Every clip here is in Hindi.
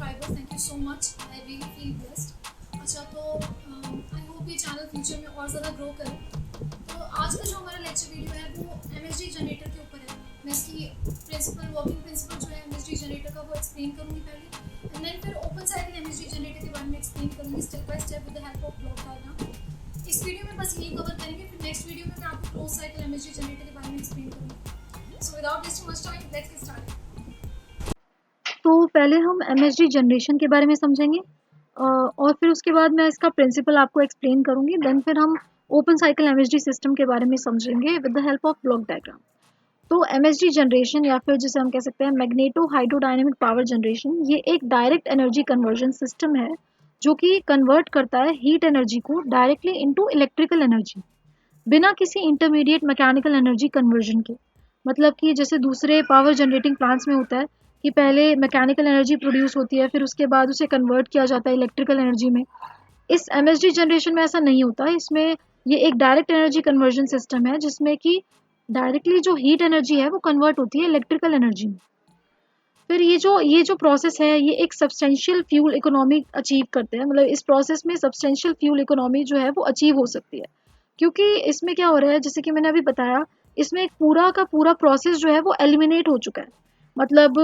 Subscribers, thank you so much, I really feel blessed. अच्छा, तो आई होप ये चैनल फ्यूचर में और ज़्यादा ग्रो करे। तो आज का जो हमारा लेक्चर वीडियो है वो एमएसडी जनरेटर के ऊपर है। मैं इसकी प्रिंसिपल, वर्किंग प्रिंसिपल जो है एमएसडी जनरेटर का वो एक्सप्लेन करूँगी पहले, एंड देन फिर ओपन साइकिल एमएसडी जनरेटर के बारे में एक्सप्लेन करूँगी step by step with the help of block diagram. इस वीडियो में बस यही कवर करेंगे, फिर नेक्स्ट वीडियो में मैं आपको क्लोज साइकिल एमएसडी जनरेटर के बारे में एक्सप्लेन करूँगी। So without wasting much time, let's get started. तो पहले हम एमएसडी जनरेशन के बारे में समझेंगे और फिर उसके बाद मैं इसका प्रिंसिपल आपको एक्सप्लेन करूंगी। देन फिर हम ओपन साइकिल एमएसडी सिस्टम के बारे में समझेंगे with the help of block diagram. तो एमएसडी जनरेशन या फिर जिसे हम कह सकते हैं मैग्नेटो हाइड्रोडायनेमिक पावर जनरेशन, ये एक डायरेक्ट एनर्जी कन्वर्जन सिस्टम है जो कि कन्वर्ट करता है हीट एनर्जी को डायरेक्टली इनटू इलेक्ट्रिकल एनर्जी बिना किसी इंटरमीडिएट मैकेनिकल एनर्जी कन्वर्जन के। मतलब कि जैसे दूसरे पावर जनरेटिंग प्लांट्स में होता है कि पहले मैकेनिकल एनर्जी प्रोड्यूस होती है, फिर उसके बाद उसे कन्वर्ट किया जाता है इलेक्ट्रिकल एनर्जी में। इस एमएसडी जनरेशन में ऐसा नहीं होता। इसमें ये एक डायरेक्ट एनर्जी कन्वर्जन सिस्टम है जिसमें कि डायरेक्टली जो हीट एनर्जी है वो कन्वर्ट होती है इलेक्ट्रिकल एनर्जी में। फिर ये जो प्रोसेस है ये एक सब्सटेंशियल फ्यूल इकोनॉमी अचीव करते हैं। मतलब इस प्रोसेस में सब्सटेंशियल फ्यूल इकोनॉमी जो है वो अचीव हो सकती है, क्योंकि इसमें क्या हो रहा है, जैसे कि मैंने अभी बताया, इसमें एक पूरा का पूरा प्रोसेस जो है वो एलिमिनेट हो चुका है। मतलब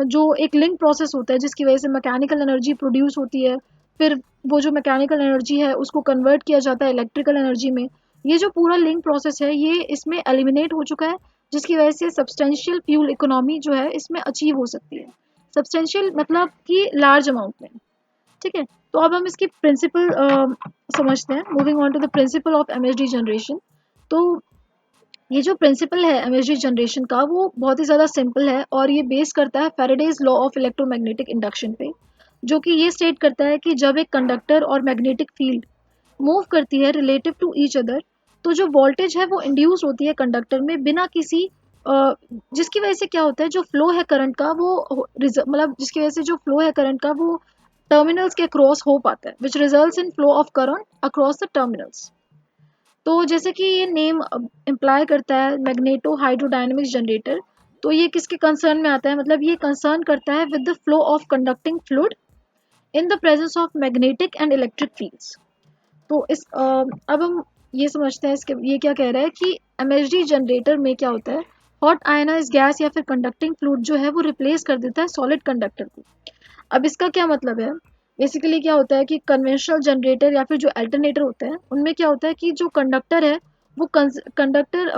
जो एक लिंक प्रोसेस होता है जिसकी वजह से मैकेनिकल एनर्जी प्रोड्यूस होती है, फिर वो जो मैकेनिकल एनर्जी है उसको कन्वर्ट किया जाता है इलेक्ट्रिकल एनर्जी में। ये जो पूरा लिंक प्रोसेस है ये इसमें एलिमिनेट हो चुका है, जिसकी वजह से सब्सटेंशियल फ्यूल इकोनॉमी जो है इसमें अचीव हो सकती है। सब्सटेंशियल मतलब कि लार्ज अमाउंट में। ठीक है, तो अब हम इसकी प्रिंसिपल समझते हैं। Moving on to the principle of MSD generation. तो ये जो प्रिंसिपल है एमएसडी जनरेशन का वो बहुत ही ज़्यादा सिंपल है और ये बेस करता है Faraday's law of electromagnetic induction पे, जो कि ये स्टेट करता है कि जब एक कंडक्टर और मैग्नेटिक फील्ड मूव करती है रिलेटिव टू ईच अदर, तो जो वोल्टेज है वो इंड्यूस होती है कंडक्टर में बिना किसी जिसकी वजह से क्या होता है, जो फ्लो है करंट का वो मतलब जिसकी वजह से जो फ्लो है करंट का वो टर्मिनल्स के क्रॉस हो पाता है, which results in flow of current across the terminals. तो जैसे कि ये नेम इम्प्लाई करता है मैग्नेटो हाइड्रोडायनेमिक्स जनरेटर, तो ये किसके कंसर्न में आता है, मतलब ये कंसर्न करता है with the flow of conducting fluid in the presence of magnetic and electric fields. तो अब हम ये समझते हैं इसके ये क्या कह रहा है कि एमएसडी जनरेटर में क्या होता है, हॉट आयनाइज गैस या फिर कंडक्टिंग फ्लूइड जो है वो रिप्लेस कर देता है सॉलिड कंडक्टर को। अब इसका क्या मतलब है, बेसिकली क्या होता है कि कन्वेंशनल जनरेटर या फिर जो अल्टरनेटर होते हैं उनमें क्या होता है कि जो कंडक्टर है वो कंडक्टर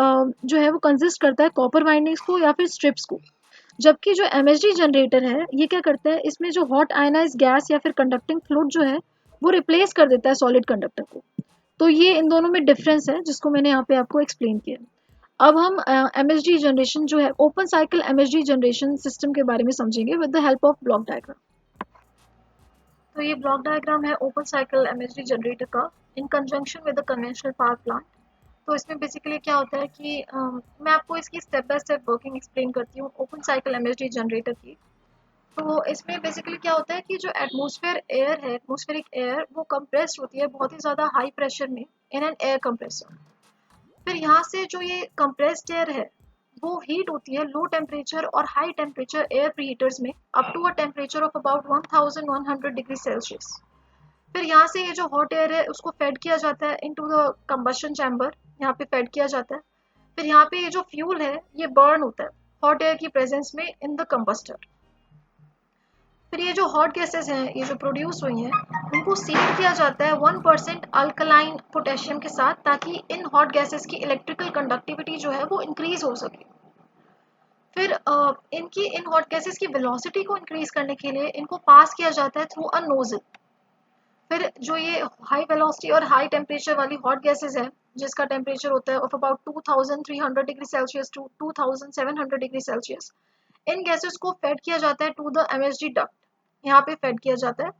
जो है वो कंसिस्ट करता है कॉपर वाइंडिंग्स को या फिर स्ट्रिप्स को। जबकि जो एमएसडी जनरेटर है ये क्या करता है, इसमें जो हॉट आयनाइज गैस या फिर कंडक्टिंग फ्लूइड जो है वो रिप्लेस कर देता है सॉलिड कंडक्टर को। तो ये इन दोनों में डिफरेंस है जिसको मैंने यहाँ पे आपको एक्सप्लेन किया। अब हम एमएसडी जनरेशन जो है open cycle MSD generation system के बारे में समझेंगे with the help of block diagram. तो ये ब्लॉक डायग्राम है ओपन साइकिल एमएसडी जनरेटर का इन conjunction with the conventional power plant. तो इसमें बेसिकली क्या होता है कि मैं आपको इसकी step by step working explain करती हूँ ओपन साइकिल एमएसडी जनरेटर की। तो इसमें बेसिकली क्या होता है कि जो एटमॉस्फेयर एयर है, एटमॉस्फेरिक एयर वो कंप्रेस्ड होती है बहुत ही ज़्यादा हाई प्रेशर में इन एन एयर कंप्रेसर। फिर यहाँ से जो ये कंप्रेस्ड एयर है वो हीट होती है लो टेम्परेचर और हाई टेम्परेचर एयर प्रीहीटर्स में up to a temperature of about 1100 degree Celsius. फिर यहाँ से ये जो हॉट एयर है उसको फेड किया जाता है इनटू द कंबशन चैम्बर, यहाँ पे फेड किया जाता है। फिर यहाँ पे ये जो फ्यूल है ये बर्न होता है हॉट एयर की प्रेजेंस में इन द कंबस्टर। फिर ये जो हॉट गैसेस हैं ये जो प्रोड्यूस हुई हैं उनको सील किया जाता है 1% अल्कलाइन पोटेशियम के साथ, ताकि इन हॉट गैसेस की इलेक्ट्रिकल कंडक्टिविटी जो है वो इंक्रीज हो सके। फिर इनकी इन हॉट गैसेस की वेलोसिटी को इंक्रीज करने के लिए इनको पास किया जाता है थ्रू अ नोजल। फिर जो ये हाई वेलोसिटी और हाई टेम्परेचर वाली हॉट गैसेस है जिसका टेम्परेचर होता है of about 2300 degree Celsius to 2700 degree Celsius, इन गैसेस को फेड किया जाता है टू द एमएसडी डक्ट, यहाँ पे फेड किया जाता है।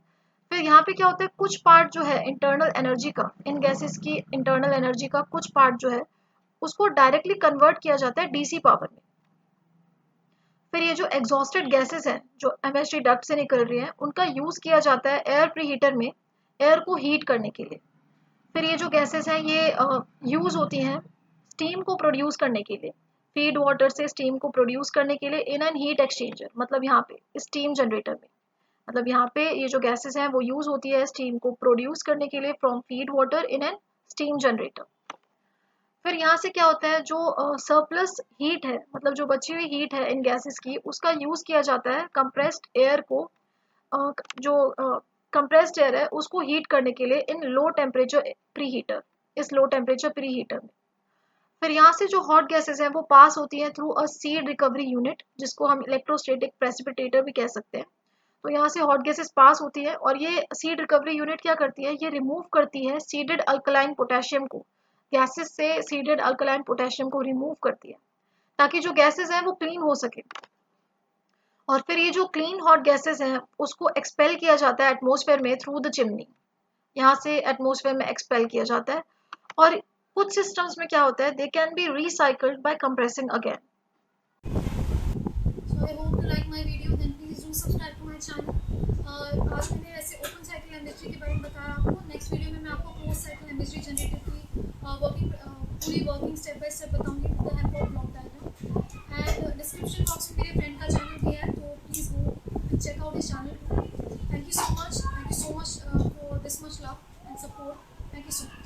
फिर यहाँ पे क्या होता है, कुछ पार्ट जो है इंटरनल एनर्जी का, इन गैसेस की इंटरनल एनर्जी का कुछ पार्ट जो है उसको डायरेक्टली कन्वर्ट किया जाता है डीसी पावर में। फिर ये जो एग्जॉस्टेड गैसेस हैं जो एमएसडी डक्ट से निकल रही हैं उनका यूज किया जाता है एयर प्रीहीटर में एयर को हीट करने के लिए। फिर ये जो गैसेस हैं ये यूज होती हैं स्टीम को प्रोड्यूस करने के लिए, फीड वाटर से स्टीम को प्रोड्यूस करने के लिए इन एन हीट एक्सचेंजर, मतलब यहाँ पे स्टीम जनरेटर में। मतलब यहाँ पे ये जो गैसेस हैं वो यूज होती है स्टीम को प्रोड्यूस करने के लिए from feed water in an steam generator. फिर यहाँ से क्या होता है, जो सरप्लस हीट है, मतलब जो बची हुई हीट है इन गैसेस की, उसका यूज किया जाता है कंप्रेस्ड एयर को, जो कंप्रेस्ड एयर है उसको हीट करने के लिए इन लो टेम्परेचर प्री हीटर, इस लो टेम्परेचर प्री हीटर में। फिर यहाँ से जो हॉट गैसेस हैं वो पास होती हैं through a seed recovery unit, जिसको हम इलेक्ट्रोस्टैटिक प्रेसिपिटेटर भी कह सकते हैं। तो यहाँ से हॉट गैसेस पास होती है और ये सीड रिकवरी यूनिट क्या करती है, ये रिमूव करती है सीडेड अल्कलाइन पोटेशियम को, गैसेस से सीडेड अल्कलाइन पोटेशियम को रिमूव करती है ताकि जो गैसेस हैं वो क्लीन हो सके। और फिर ये जो क्लीन हॉट गैसेस हैं उसको एक्सपेल किया जाता है एटमॉस्फेयर में थ्रू द चिमनी, यहाँ से एटमॉस्फेयर में एक्सपेल किया जाता है। और कुछ सिस्टम्स में क्या होता है, they can be recycled by compressing again. So I hope you like my video. Then please do subscribe to my channel. आज मैंने ऐसे ओपन साइकिल एमएसजी के बारे में बताया आपको। नेक्स्ट वीडियो में मैं आपको क्लोज साइकिल एमएसजी जनरेटर की पूरी वर्किंग स्टेप बाय स्टेप बताऊंगी with the help of block diagram. And description box में मेरे फ्रेंड का चैनल भी है, तो please go check out his channel. Thank you so much for this much love and support. Thank you so much.